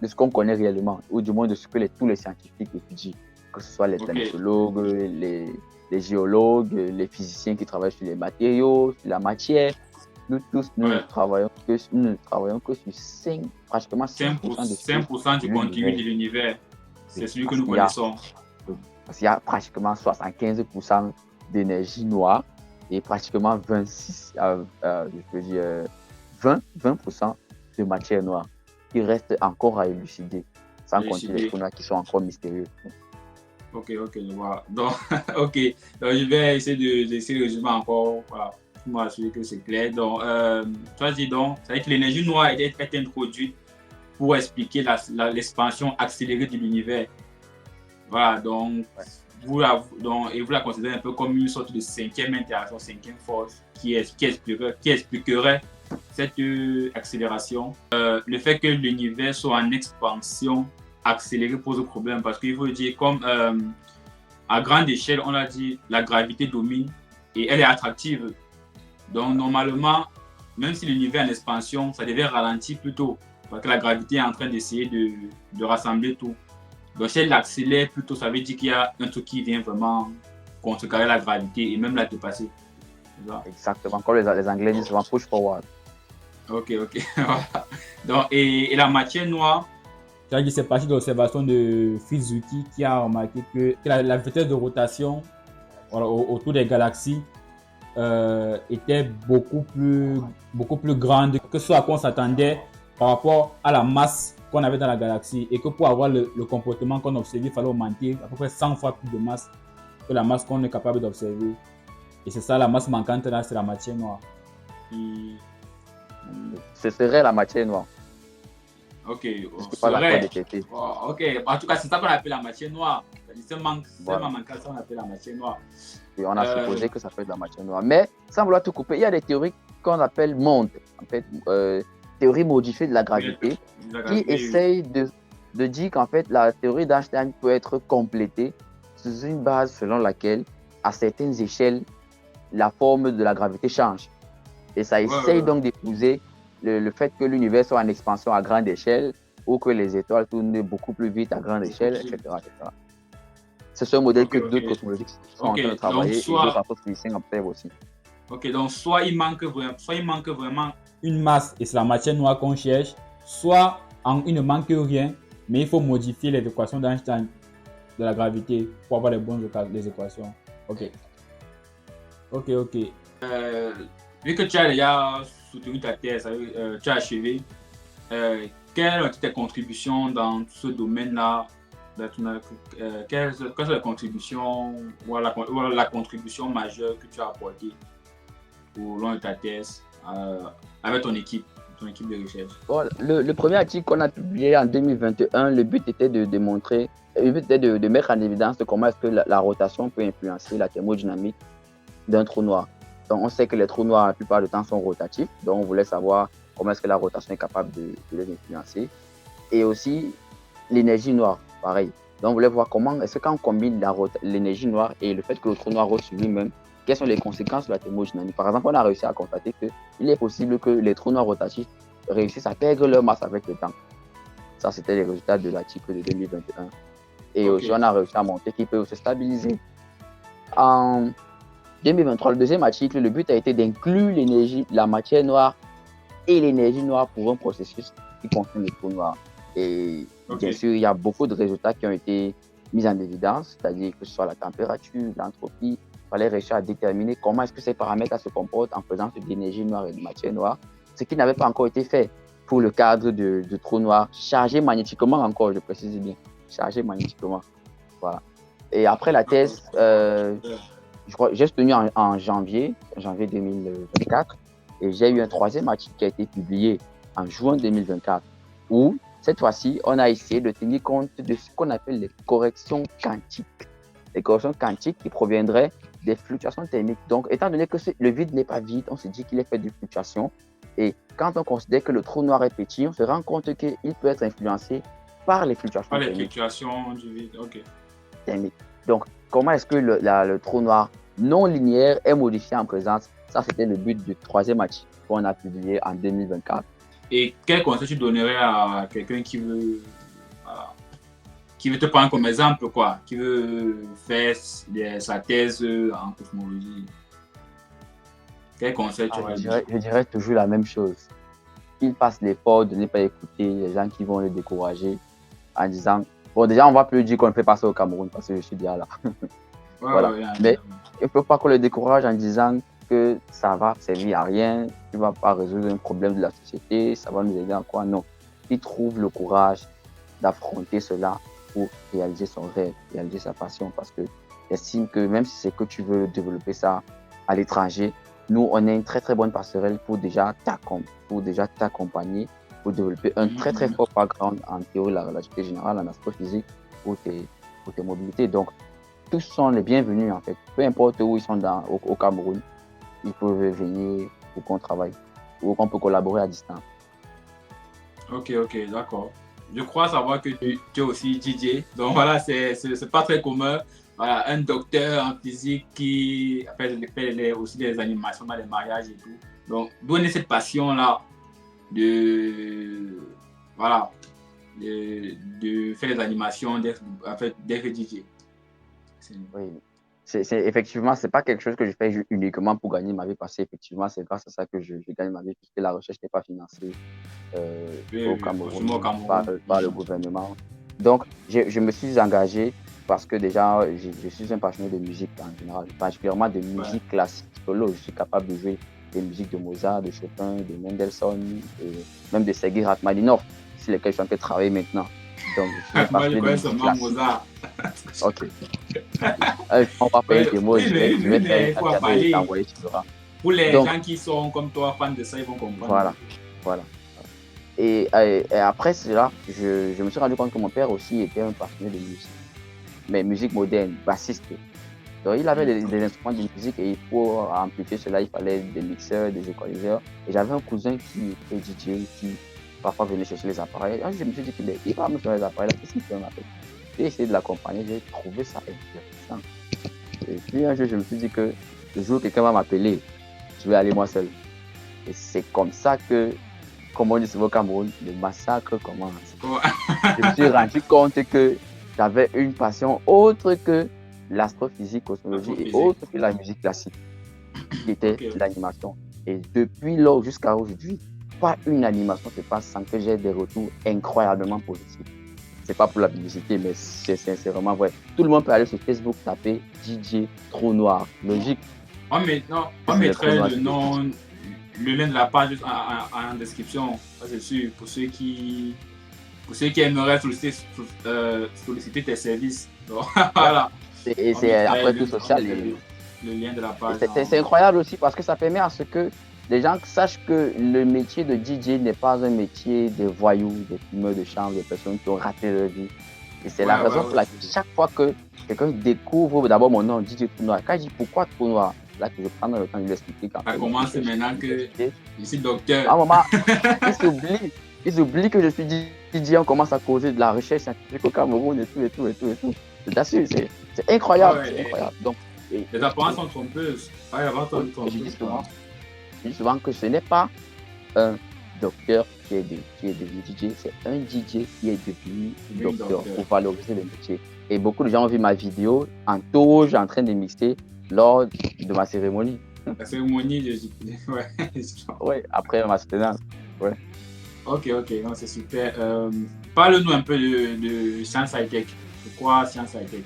de ce qu'on connaît réellement, ou du moins de ce que tous les scientifiques étudient, que ce soit les planétologues, les géologues, les physiciens qui travaillent sur les matériaux, sur la matière. Nous tous, nous ne travaillons que sur pratiquement 5% du contenu de l'univers. C'est celui que nous connaissons. Parce qu'il y a pratiquement 75% d'énergie noire et pratiquement 20% de matière noire qui reste encore à élucider, sans compter les trous noirs qui sont encore mystérieux. Ok, je vois. Donc, donc je vais essayer de résumer encore. Voilà. Pour m'assurer que c'est clair. Donc, tu as dit donc, c'est que l'énergie noire est introduite pour expliquer l'expansion accélérée de l'univers. Voilà, donc, vous la considérez un peu comme une sorte de 5e interaction, 5e force qui expliquerait cette accélération. Le fait que l'univers soit en expansion accélérée pose problème parce qu'il faut dire, comme à grande échelle, on a dit, la gravité domine et elle est attractive. Donc, normalement, même si l'univers est en expansion, ça devait ralentir plutôt. Parce que la gravité est en train d'essayer de rassembler tout. Donc, si elle l'accélère plutôt, ça veut dire qu'il y a un truc qui vient vraiment contrecarrer la gravité et même la dépasser. Exactement, comme les Anglais disent souvent push forward. Ok. Voilà. Donc, et la matière noire, C'est-à-dire que c'est parti de l'observation de Suzuki qui a remarqué que la vitesse de rotation autour des galaxies était beaucoup plus grande que ce à quoi on s'attendait par rapport à la masse qu'on avait dans la galaxie, et que pour avoir le comportement qu'on observait, il fallait augmenter à peu près 100 fois plus de masse que la masse qu'on est capable d'observer. Et c'est ça, la masse manquante là, c'est la matière noire. Ce serait la matière noire. Ok, ok, en tout cas, c'est ça qu'on appelle la matière noire. C'est manquant, ça on appelle la matière noire. Et on a supposé que ça peut être la matière noire. Mais sans vouloir tout couper, il y a des théories qu'on appelle mondes, en fait, théorie modifiée de la gravité, qui essayent de dire qu'en fait, la théorie d'Einstein peut être complétée sur une base selon laquelle, à certaines échelles, la forme de la gravité change. Et ça essaye donc d'épouser le fait que l'univers soit en expansion à grande échelle, ou que les étoiles tournent beaucoup plus vite à grande échelle, etc. C'est un modèle que d'autres cosmologiques sont en train de travailler, et d'autres astrophysiciens observent aussi. Ok, donc soit il manque vraiment une masse, et c'est la matière noire qu'on cherche, soit il ne manque rien, mais il faut modifier les équations d'Einstein de la gravité pour avoir les bonnes équations. Ok. Vu que tu as déjà soutenu ta thèse, tu as achevé, quelles sont tes contributions dans ce domaine-là? Quelles sont les contributions ou la contribution majeure que tu as apportée au long de ta thèse avec ton équipe de recherche? Bon, le premier article qu'on a publié en 2021, le but était de mettre en évidence comment est-ce que la rotation peut influencer la thermodynamique d'un trou noir. Donc, on sait que les trous noirs, la plupart du temps, sont rotatifs. Donc, on voulait savoir comment est-ce que la rotation est capable de les influencer. Et aussi, l'énergie noire, pareil. Donc, on voulait voir comment est-ce que quand on combine l'énergie noire et le fait que le trou noir rote sur lui-même, quelles sont les conséquences de la thermodynamique. Par exemple, on a réussi à constater qu'il est possible que les trous noirs rotatifs réussissent à perdre leur masse avec le temps. Ça, c'était les résultats de l'article de 2021. Et aussi, on a réussi à montrer qu'ils peuvent se stabiliser. En 2023, le deuxième article, le but a été d'inclure la matière noire et l'énergie noire pour un processus qui concerne le trou noir. Et bien sûr, il y a beaucoup de résultats qui ont été mis en évidence, c'est-à-dire que ce soit la température, l'entropie. Il fallait réussir à déterminer comment est-ce que ces paramètres se comportent en présence d'énergie noire et de matière noire, ce qui n'avait pas encore été fait pour le cadre de trou noir, chargé magnétiquement encore, je précise bien, chargé magnétiquement. Voilà. Et après la thèse, j'ai soutenu en janvier 2024, et j'ai eu un troisième article qui a été publié en juin 2024, où cette fois-ci, on a essayé de tenir compte de ce qu'on appelle les corrections quantiques. Les corrections quantiques qui proviendraient des fluctuations thermiques. Donc, étant donné que le vide n'est pas vide, on se dit qu'il est fait de fluctuations. Et quand on considère que le trou noir est petit, on se rend compte qu'il peut être influencé par les fluctuations thermiques. Par les fluctuations du vide, ok. Thermique. Donc, comment est-ce que le trou noir non linéaire est modifié en présence? Ça, c'était le but du troisième article qu'on a publié en 2024. Et quel conseil tu donnerais à quelqu'un qui veut te prendre comme exemple, quoi, qui veut faire sa thèse en cosmologie? Quel conseil tu aurais? Je dirais toujours la même chose. Il fasse l'effort de ne pas écouter les gens qui vont le décourager en disant, bon, déjà, on ne va plus dire qu'on ne fait pas ça au Cameroun parce que je suis bien là. Voilà. Mais il ne faut pas qu'on le décourage en disant que ça va servir à rien, tu ne vas pas résoudre un problème de la société, ça va nous aider à quoi? Non. Il trouve le courage d'affronter cela pour réaliser son rêve, réaliser sa passion, parce que j'estime que même si c'est que tu veux développer ça à l'étranger, nous, on est une très très bonne passerelle pour déjà t'accompagner, pour développer un très très fort background en théorie de la relativité générale, en astrophysique, pour tes mobilités. Donc, tous sont les bienvenus en fait. Peu importe où ils sont au Cameroun, ils peuvent venir pour qu'on travaille ou qu'on peut collaborer à distance. Ok, d'accord. Je crois savoir que tu es aussi DJ. Donc voilà, c'est pas très commun voilà, un docteur en physique qui fait aussi des animations dans les mariages et tout. Donc, donner cette passion-là de, voilà, de faire des animations, d'être DJ. Oui. Effectivement, c'est pas quelque chose que je fais uniquement pour gagner ma vie, parce qu'effectivement, c'est grâce à ça que je gagne ma vie, puisque la recherche n'est pas financée au Cameroun par le gouvernement. Donc, je me suis engagé parce que déjà, je suis un passionné de musique en général, particulièrement de musique classique solo. Je suis capable de jouer des musiques de Mozart, de Chopin, de Mendelssohn, et même de Sergei Rachmaninoff, sur lesquels je suis en train de travailler maintenant. Donc, je suis un passionné de musique classique. Mozart. Ok. On va faire des mots, je vais faire un cadeau et t'envoyer, tu verras. Pour les gens qui sont comme toi, fans de ça, ils vont comprendre. Voilà. Et après cela, je me suis rendu compte que mon père aussi était un passionné de musique, mais musique moderne, bassiste. Donc il avait des instruments de musique, et pour amplifier cela, il fallait des mixeurs, des équaliseurs. Et j'avais un cousin qui était DJ, qui parfois venait chercher les appareils. Et je me suis dit qu'il va me faire les appareils, qu'est-ce qu'il fait en fait? J'ai essayé de l'accompagner, j'ai trouvé ça intéressant. Et puis un jour, je me suis dit que le jour où quelqu'un va m'appeler, je vais aller moi seul. Et c'est comme ça que, comme on dit souvent au Cameroun, le massacre commence. Je me suis rendu compte que j'avais une passion autre que l'astrophysique, cosmologie et autre que la musique classique, qui était l'animation. Et depuis lors jusqu'à aujourd'hui, pas une animation se passe sans que j'ai des retours incroyablement positifs. C'est pas pour la publicité, mais c'est vraiment vrai. Tout le monde peut aller sur Facebook, taper DJ Trou Noir. Logique. On mettrait le lien de la page en description. Ça, c'est sûr. Pour ceux qui aimeraient solliciter tes services. Donc, voilà. C'est après tout social. Le lien de la page. C'est incroyable aussi, parce que ça permet à ce que les gens sachent que le métier de DJ n'est pas un métier de voyous, de fumeurs de chambre, de personnes qui ont raté leur vie. Et c'est la raison pour laquelle chaque fois que quelqu'un découvre d'abord mon nom, DJ Trou Noir, quand je dis pourquoi Trou Noir, là que je prends le temps de l'expliquer. Ça commence maintenant que je suis docteur. À un moment, ils oublient que je suis DJ, on commence à causer de la recherche scientifique au Cameroun et tout. Je t'assure, c'est incroyable. C'est incroyable. Donc, les apparences sont trompeuses. Je dis souvent que ce n'est pas un docteur qui est devenu DJ, c'est un DJ qui est devenu docteur pour valoriser le métier. Et beaucoup de gens ont vu ma vidéo en touche en train de mixer lors de ma cérémonie. La cérémonie, ouais, après ma soutenance. Ouais. Ok, non, c'est super. Parle-nous un peu de Science High Tech. Pourquoi Science High Tech?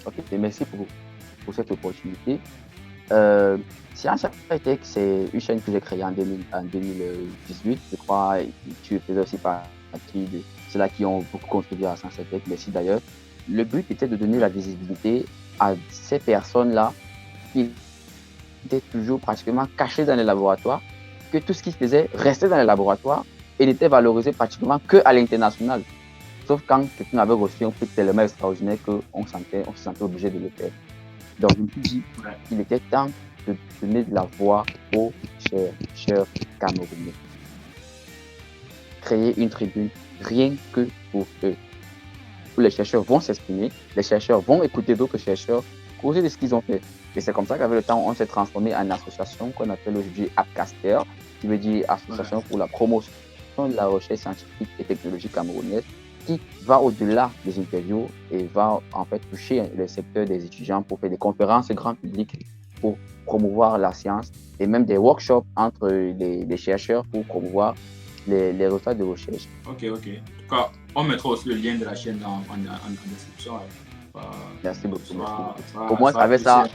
Ok, merci pour cette opportunité. Science High Tech, c'est une chaîne que j'ai créée en 2018. Je crois que tu faisais aussi partie de ceux-là qui ont beaucoup contribué à Science High Tech. Merci d'ailleurs. Le but était de donner la visibilité à ces personnes-là qui étaient toujours pratiquement cachées dans les laboratoires, que tout ce qu'ils faisaient restait dans les laboratoires et n'était valorisé pratiquement qu'à l'international. Sauf quand quelqu'un avait reçu un truc tellement extraordinaire qu'on se sentait obligé de le faire. Donc, je me suis dit qu'il était temps de donner de la voix aux chercheurs camerounais. Créer une tribune rien que pour eux. Où les chercheurs vont s'exprimer, les chercheurs vont écouter d'autres chercheurs, causer de ce qu'ils ont fait. Et c'est comme ça qu'avec le temps, on s'est transformé en association qu'on appelle aujourd'hui APCASTER, qui veut dire Association pour la promotion de la recherche scientifique et technologique camerounaise, qui va au-delà des interviews et va en fait toucher le secteur des étudiants pour faire des conférences grand public pour promouvoir la science et même des workshops entre les chercheurs pour promouvoir les résultats de recherche. Ok. En tout cas, on mettra aussi le lien de la chaîne en description. Merci beaucoup. Au moins, avec ça,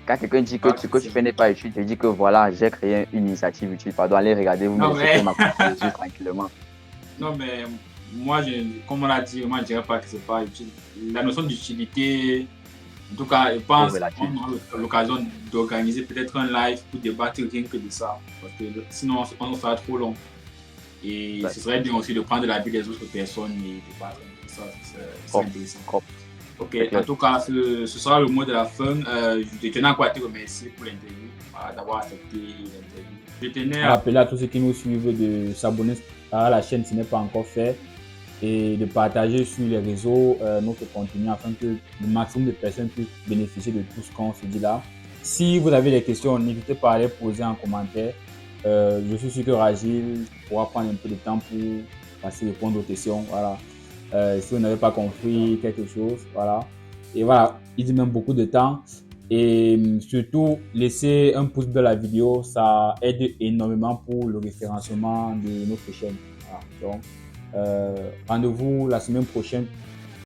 quand quelqu'un dit que ce que tu fais n'est pas utile, tu dis que voilà, j'ai créé une initiative utile. Pardon, allez regarder, vous me laissez ma contribution tranquillement. Non, mais moi, comme on l'a dit, moi, je ne dirais pas que ce n'est pas utile. La notion d'utilité, en tout cas, je pense qu'on aura l'occasion d'organiser peut-être un live pour débattre rien que de ça. Parce que sinon, on sera trop long. Et ce serait bien aussi de prendre l'avis des autres personnes et débattre de ça. C'est intéressant. Ok, en tout cas, ce sera le mot de la fin. Je tenais encore à te remercier pour l'interview, d'avoir accepté l'interview. Je tenais à rappeler à tous ceux qui nous suivent de s'abonner à la chaîne si ce n'est pas encore fait. et de partager sur les réseaux notre contenu afin que le maximum de personnes puissent bénéficier de tout ce qu'on se dit là. Si vous avez des questions, n'hésitez pas à les poser en commentaire. Je suis sûr que Ragil pourra prendre un peu de temps pour passer répondre aux questions. Voilà. Si vous n'avez pas compris quelque chose, voilà. Et voilà, il dit même beaucoup de temps. Et surtout, laissez un pouce bleu à la vidéo, ça aide énormément pour le référencement de notre chaîne. Voilà. Donc, rendez-vous la semaine prochaine